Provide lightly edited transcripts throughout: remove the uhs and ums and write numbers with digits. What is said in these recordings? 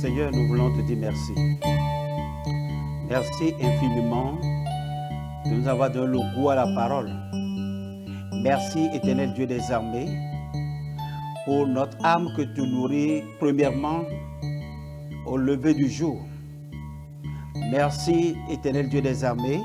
Seigneur, nous voulons te dire merci. Merci infiniment de nous avoir donné le goût à la parole. Merci, éternel Dieu des armées, pour notre âme que tu nourris premièrement au lever du jour. Merci, éternel Dieu des armées,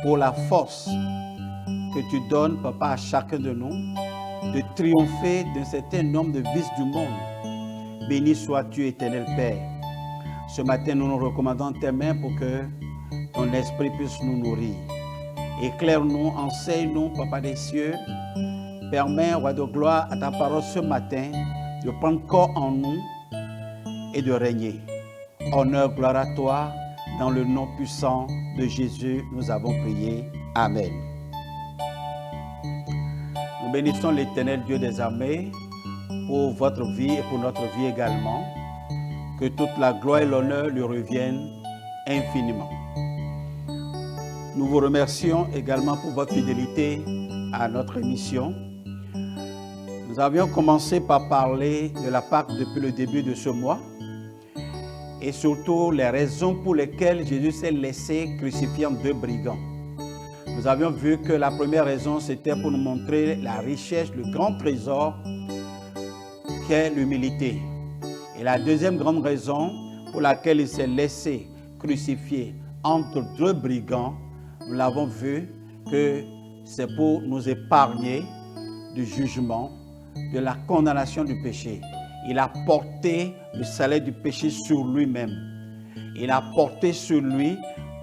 pour la force que tu donnes, Papa, à chacun de nous, de triompher d'un certain nombre de vices du monde. Béni sois-tu, éternel Père. Ce matin, nous nous recommandons tes mains pour que ton esprit puisse nous nourrir. Éclaire-nous, enseigne-nous, Papa des cieux. Permets, Roi de gloire, à ta parole ce matin, de prendre corps en nous et de régner. Honneur, gloire à toi, dans le nom puissant de Jésus, nous avons prié. Amen. Nous bénissons l'Éternel Dieu des armées pour votre vie et pour notre vie également. Que toute la gloire et l'honneur lui reviennent infiniment. Nous vous remercions également pour votre fidélité à notre émission. Nous avions commencé par parler de la Pâque depuis le début de ce mois et surtout les raisons pour lesquelles Jésus s'est laissé crucifier en deux brigands. Nous avions vu que la première raison, c'était pour nous montrer la richesse, le grand trésor qu'est l'humilité. Et la deuxième grande raison pour laquelle il s'est laissé crucifier entre deux brigands, nous l'avons vu que c'est pour nous épargner du jugement, de la condamnation du péché. Il a porté le salaire du péché sur lui-même. Il a porté sur lui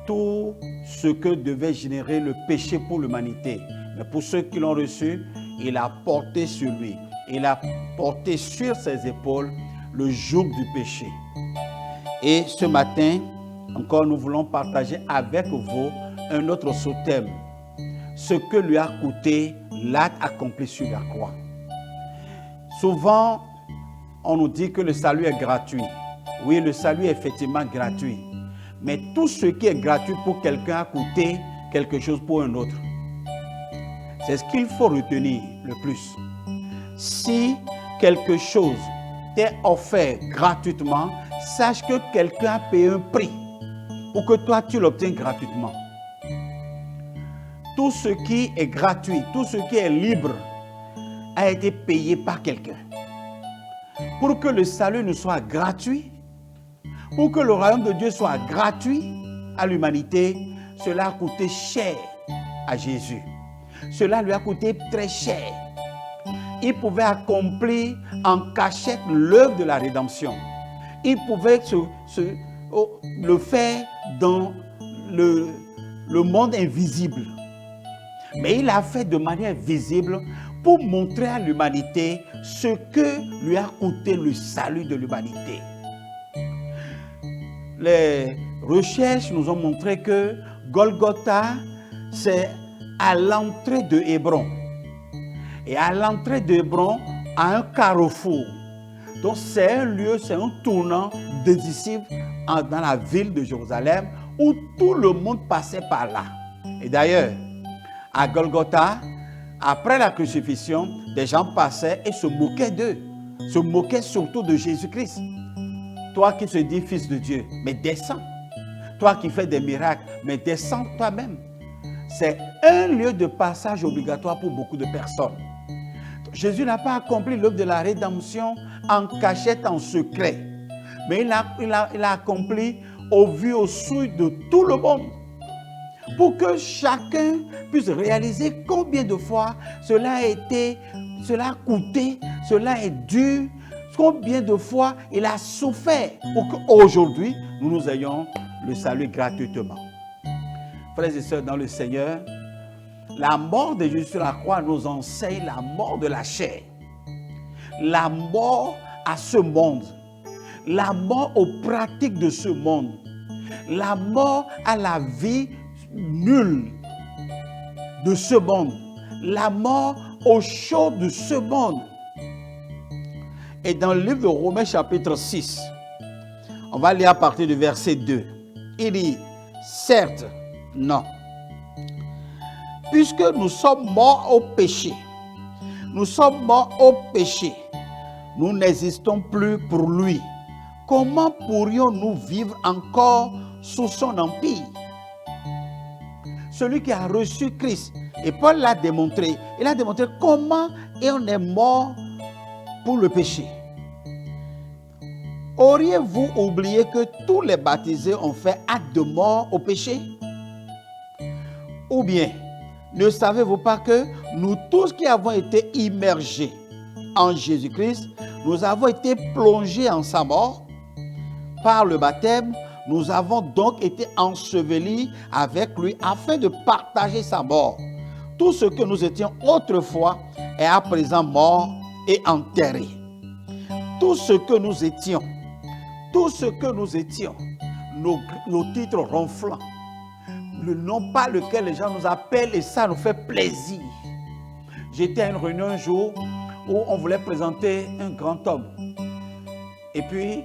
tout ce que devait générer le péché pour l'humanité. Mais pour ceux qui l'ont reçu, il a porté sur lui. Il a porté sur ses épaules le joug du péché. Et ce matin, encore nous voulons partager avec vous un autre sous-thème. Ce que lui a coûté l'acte accompli sur la croix. Souvent, on nous dit que le salut est gratuit. Oui, le salut est effectivement gratuit. Mais tout ce qui est gratuit pour quelqu'un a coûté quelque chose pour un autre. C'est ce qu'il faut retenir le plus. Si quelque chose t'est offert gratuitement, sache que quelqu'un a payé un prix pour que toi tu l'obtiennes gratuitement. Tout ce qui est gratuit, tout ce qui est libre a été payé par quelqu'un. Pour que le salut nous soit gratuit, pour que le royaume de Dieu soit gratuit à l'humanité, cela a coûté cher à Jésus. Cela lui a coûté très cher. Il pouvait accomplir en cachette l'œuvre de la rédemption. Il pouvait le faire dans le monde invisible. Mais il l'a fait de manière visible pour montrer à l'humanité ce que lui a coûté le salut de l'humanité. Les recherches nous ont montré que Golgotha, c'est à l'entrée de Hébron. Et à l'entrée de Hébron, à un carrefour. Donc c'est un lieu, c'est un tournant décisif dans la ville de Jérusalem où tout le monde passait par là. Et d'ailleurs, à Golgotha, après la crucifixion, des gens passaient et se moquaient d'eux. Se moquaient surtout de Jésus-Christ. Toi qui te dis fils de Dieu, mais descends. Toi qui fais des miracles, mais descends toi-même. C'est un lieu de passage obligatoire pour beaucoup de personnes. Jésus n'a pas accompli l'œuvre de la rédemption en cachette, en secret. Mais il a accompli au vu, au su de tout le monde. Pour que chacun puisse réaliser combien de fois cela a coûté, cela est dur, combien de fois il a souffert pour qu'aujourd'hui, nous ayons le salut gratuitement. Frères et sœurs dans le Seigneur, la mort de Jésus sur la croix nous enseigne la mort de la chair, la mort à ce monde, la mort aux pratiques de ce monde, la mort à la vie nulle de ce monde, la mort aux choses de ce monde. Et dans le livre de Romains chapitre 6, on va lire à partir du verset 2. Il dit, certes, non. Puisque nous sommes morts au péché, nous n'existons plus pour lui. comment pourrions-nous vivre encore sous son empire? Celui qui a reçu Christ, et Paul l'a démontré, il a démontré comment on est mort pour le péché. Auriez-vous oublié que tous les baptisés ont fait acte de mort au péché? Ou bien, ne savez-vous pas que nous tous qui avons été immergés en Jésus-Christ, nous avons été plongés en sa mort? Par le baptême, nous avons donc été ensevelis avec lui afin de partager sa mort. Tout ce que nous étions autrefois est à présent mort et enterré. Tout ce que nous étions, nos titres ronflants, le nom par lequel les gens nous appellent et ça nous fait plaisir. J'étais à une réunion un jour où on voulait présenter un grand homme. Et puis,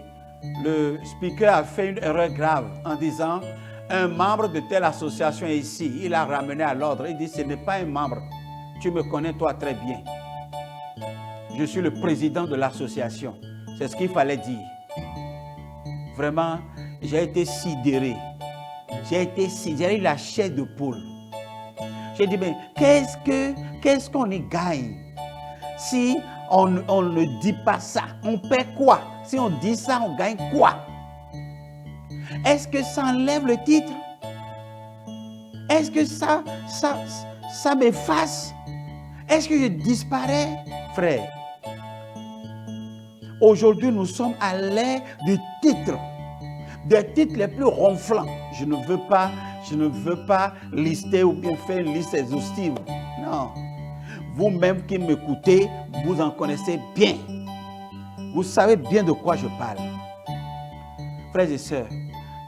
le speaker a fait une erreur grave en disant un membre de telle association est ici. Il a ramené à l'ordre. Il dit ce n'est pas un membre. Tu me connais toi très bien. Je suis le président de l'association. C'est ce qu'il fallait dire. Vraiment, j'ai été sidéré. J'ai eu la chair de poule. J'ai dit, mais qu'est-ce qu'on y gagne si on ne dit pas ça? On paie quoi? Si on dit ça, on gagne quoi? Est-ce que ça enlève le titre? Est-ce que ça m'efface? Est-ce que je disparais? Frère, aujourd'hui, nous sommes à l'ère du titre. Des titres les plus ronflants. Je ne veux pas lister ou bien faire une liste exhaustive. Non. Vous-même qui m'écoutez, vous en connaissez bien. Vous savez bien de quoi je parle. Frères et sœurs,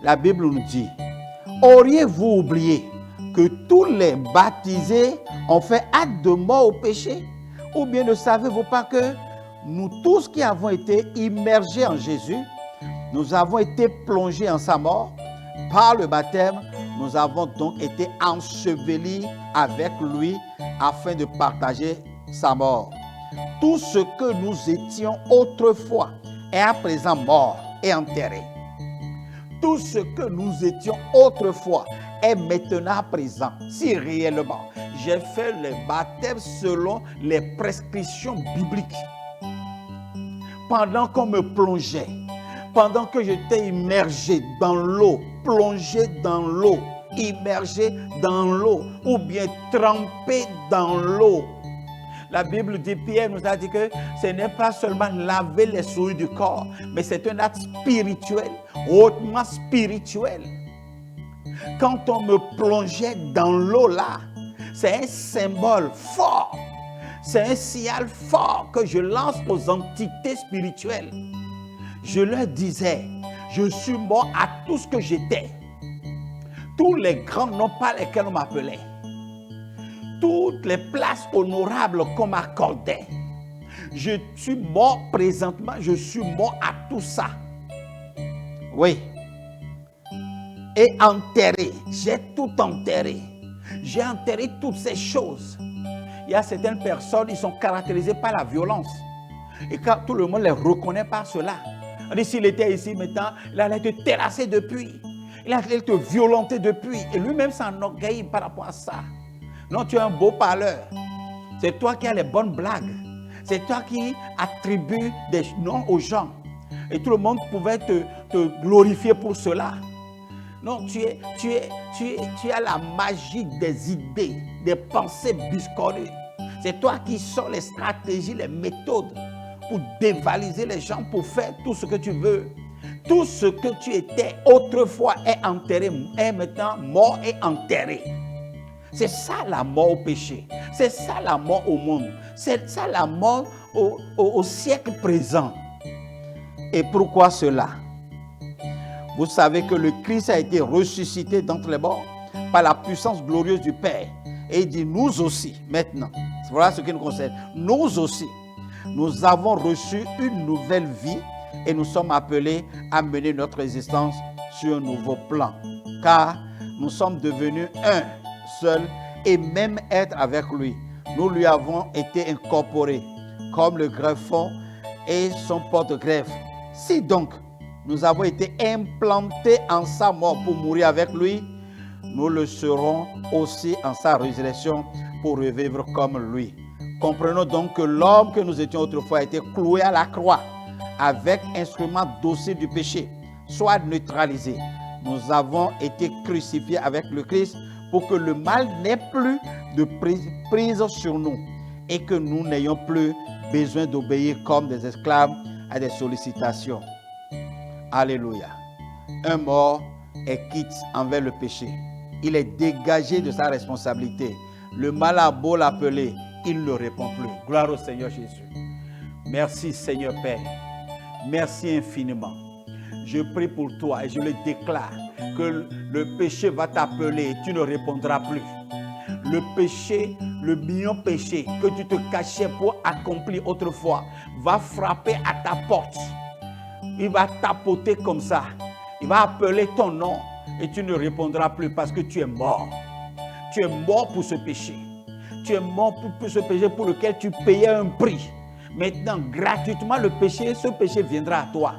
la Bible nous dit, auriez-vous oublié que tous les baptisés ont fait acte de mort au péché? Ou bien ne savez-vous pas que nous tous qui avons été immergés en Jésus, nous avons été plongés en sa mort? Par le baptême, nous avons donc été ensevelis avec lui afin de partager sa mort. Tout ce que nous étions autrefois est à présent mort et enterré. Tout ce que nous étions autrefois est maintenant présent. Si réellement j'ai fait le baptême selon les prescriptions bibliques, pendant qu'on me plongeait, pendant que j'étais immergé dans l'eau, plongé dans l'eau, immergé dans l'eau, ou bien trempé dans l'eau. La Bible dit, Pierre nous a dit que ce n'est pas seulement laver les souillures du corps, mais c'est un acte spirituel, hautement spirituel. Quand on me plongeait dans l'eau là, c'est un symbole fort, c'est un signal fort que je lance aux entités spirituelles. Je leur disais, je suis mort à tout ce que j'étais. Tous les grands noms par lesquels on m'appelait. Toutes les places honorables qu'on m'accordait. Je suis mort présentement, je suis mort à tout ça. Oui. Et enterré, j'ai tout enterré. J'ai enterré toutes ces choses. Il y a certaines personnes, ils sont caractérisées par la violence. Et quand tout le monde les reconnaît par cela. On dit, s'il était ici maintenant, il allait te terrasser depuis. Il allait te violenter depuis. Et lui-même s'enorgueillit par rapport à ça. Non, tu es un beau parleur. C'est toi qui as les bonnes blagues. C'est toi qui attribues des noms aux gens. Et tout le monde pouvait te glorifier pour cela. Non, tu as la magie des idées, des pensées biscornues. C'est toi qui sors les stratégies, les méthodes pour dévaliser les gens, pour faire tout ce que tu veux. Tout ce que tu étais autrefois est enterré, est maintenant mort et enterré. C'est ça la mort au péché. C'est ça la mort au monde. C'est ça la mort au siècle présent. Et pourquoi cela? Vous savez que le Christ a été ressuscité d'entre les morts par la puissance glorieuse du Père. Et il dit, nous aussi, maintenant, voilà ce qui nous concerne, nous aussi, nous avons reçu une nouvelle vie et nous sommes appelés à mener notre existence sur un nouveau plan. Car nous sommes devenus un seul et même être avec lui. Nous lui avons été incorporés comme le greffon et son porte-greffe. Si donc nous avons été implantés en sa mort pour mourir avec lui, nous le serons aussi en sa résurrection pour revivre comme lui. Comprenons donc que l'homme que nous étions autrefois a été cloué à la croix avec instrument docile du péché, soit neutralisé. Nous avons été crucifiés avec le Christ pour que le mal n'ait plus de prise sur nous et que nous n'ayons plus besoin d'obéir comme des esclaves à des sollicitations. Alléluia. Un mort est quitte envers le péché. Il est dégagé de sa responsabilité. Le mal a beau l'appeler, il ne répond plus. Gloire au Seigneur Jésus. Merci Seigneur Père. Merci infiniment. Je prie pour toi et je le déclare que le péché va t'appeler et tu ne répondras plus. Le péché, le million péché que tu te cachais pour accomplir autrefois va frapper à ta porte. Il va tapoter comme ça. Il va appeler ton nom et tu ne répondras plus parce que tu es mort. Tu es mort pour ce péché. Tu es mort pour ce péché pour lequel tu payais un prix. Maintenant, gratuitement, ce péché viendra à toi.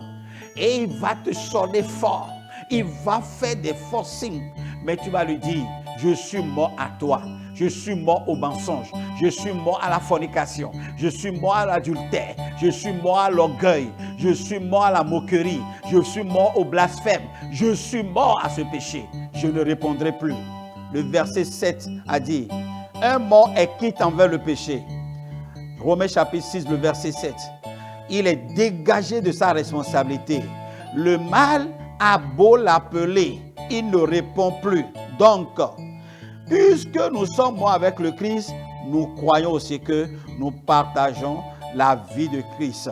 Et il va te sonner fort. Il va faire des forts signes. Mais tu vas lui dire, je suis mort à toi. Je suis mort au mensonge. Je suis mort à la fornication. Je suis mort à l'adultère. Je suis mort à l'orgueil. Je suis mort à la moquerie. Je suis mort au blasphème. Je suis mort à ce péché. Je ne répondrai plus. Le verset 7 a dit, un mort est quitte envers le péché. Romains chapitre 6, le verset 7. Il est dégagé de sa responsabilité. Le mal a beau l'appeler, il ne répond plus. Donc, puisque nous sommes morts avec le Christ, nous croyons aussi que nous partageons la vie de Christ.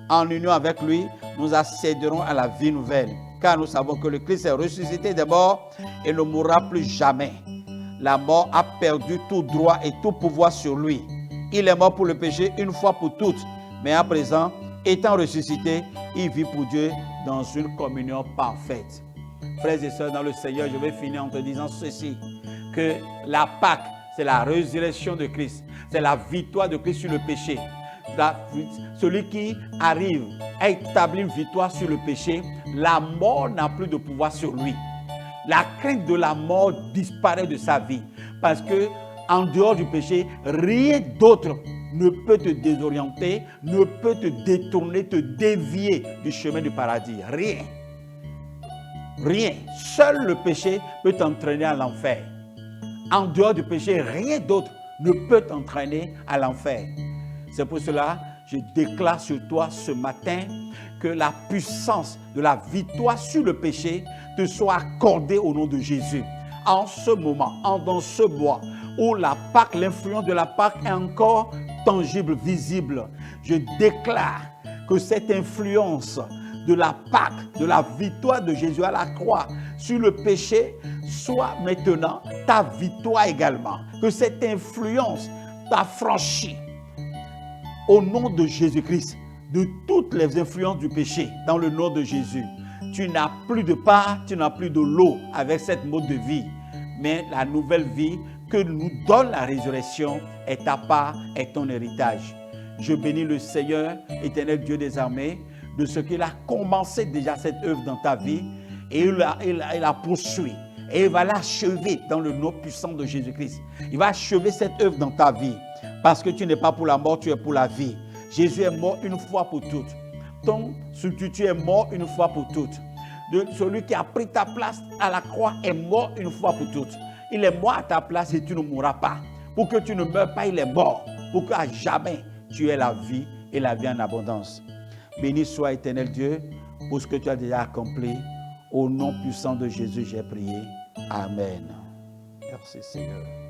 En union avec lui, nous accéderons à la vie nouvelle, car nous savons que le Christ est ressuscité des morts et ne mourra plus jamais. La mort a perdu tout droit et tout pouvoir sur lui. Il est mort pour le péché une fois pour toutes, mais à présent, étant ressuscité, il vit pour Dieu dans une communion parfaite. Frères et sœurs dans le Seigneur, je vais finir en te disant ceci, que la Pâque, c'est la résurrection de Christ, c'est la victoire de Christ sur le péché. Celui qui arrive à établir une victoire sur le péché, la mort n'a plus de pouvoir sur lui. La crainte de la mort disparaît de sa vie, parce que en dehors du péché, rien d'autre ne peut te désorienter, ne peut te détourner, te dévier du chemin du paradis. Rien. Rien. Seul le péché peut t'entraîner à l'enfer. En dehors du péché, rien d'autre ne peut t'entraîner à l'enfer. C'est pour cela que je déclare sur toi ce matin que la puissance de la victoire sur le péché te soit accordée au nom de Jésus. En ce moment, dans ce mois où la Pâque, l'influence de la Pâque est encore tangible, visible, je déclare que cette influence de la Pâque, de la victoire de Jésus à la croix sur le péché, soit maintenant ta victoire également. Que cette influence t'affranchit au nom de Jésus-Christ de toutes les influences du péché dans le nom de Jésus. Tu n'as plus de part, tu n'as plus de lot avec cette mode de vie, mais la nouvelle vie que nous donne la résurrection est ta part, est ton héritage. Je bénis le Seigneur, éternel Dieu des armées, de ce qu'il a commencé déjà cette œuvre dans ta vie et il la poursuit. Et il va l'achever dans le nom puissant de Jésus-Christ. Il va achever cette œuvre dans ta vie. Parce que tu n'es pas pour la mort, tu es pour la vie. Jésus est mort une fois pour toutes. Ton substitut est mort une fois pour toutes. Celui qui a pris ta place à la croix est mort une fois pour toutes. Il est mort à ta place et tu ne mourras pas. Pour que tu ne meurs pas, il est mort. Pour qu'à jamais tu aies la vie et la vie en abondance. Béni soit éternel Dieu pour ce que tu as déjà accompli. Au nom puissant de Jésus, j'ai prié. Amen. Merci Seigneur.